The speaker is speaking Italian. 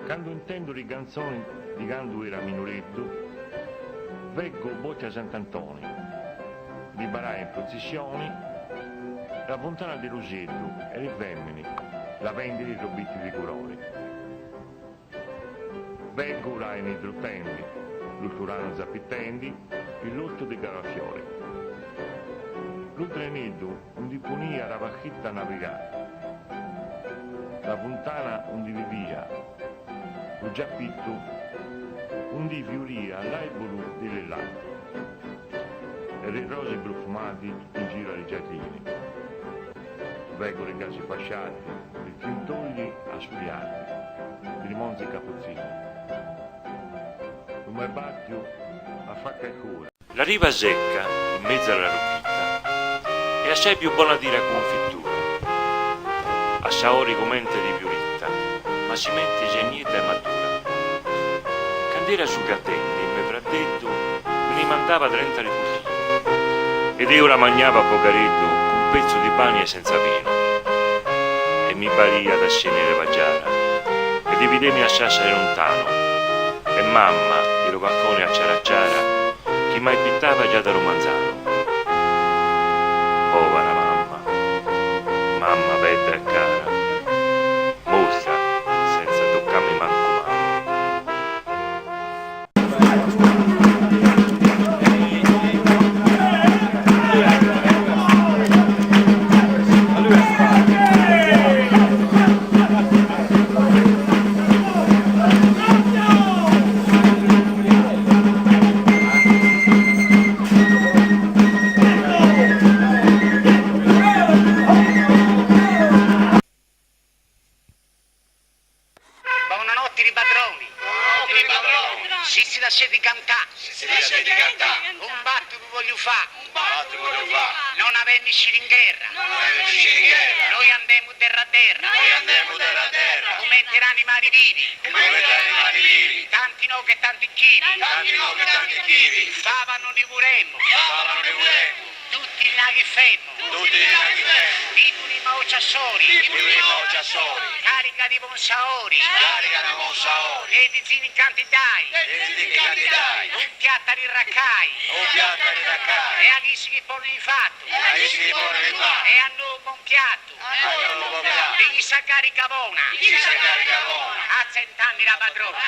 Quando intendo di canzoni di quando era minoretto, veggo Bocca Sant'Antonio, di Barai in processioni, la fontana di Rosetto e le femmine, la vendita di robetti di colori. Veggo là in idrottenti, l'Urturano Zappettenti, il lotto di Carafiori. L'Utreneddo, un di Punia, la vacchitta navigata. La fontana, un di vivia, lo giappitto, un di fioria all'albero delle latte. E le rose profumati in giro ai giardini. Vengono i casi fasciati, i quintogli asciugati, i limonzi capuzzini. Come battio a facca e cuore. La riva secca, in mezzo alla rocchita, è assai più buona di la confittura. Assaori comente di violitta, ma si mente genieta e matura. Candela su gattetti, me frattetto, mi mandava 30 ripulini. Ed io la mangiava a pocaretto, un pezzo di pane senza vino. E mi paria da scenere vagiara, e dividemi a sciassa lontano. E mamma, di lo baccone a ciaracciara, chi mai pittava già da romanzano. Povera mamma, mamma bella e cara, morta senza toccarmi manco mano. Buonanotte di padroni. Si lascia di cantare. Un batto vi voglio fare. Non avemmo uscito in guerra. Noi andiamo terra a terra. Come interi animali vivi. Tanti no che tanti chili. Favano ne vorremmo. Tutti i naghi fermo. Titoli mauciassori. Carica di bonsaori. E di zini cantidai. Un piatto di raccai. E a chi si pone di fatto. E a noi un buon piatto. Di chi sa carica buona. A 100 anni la padrona.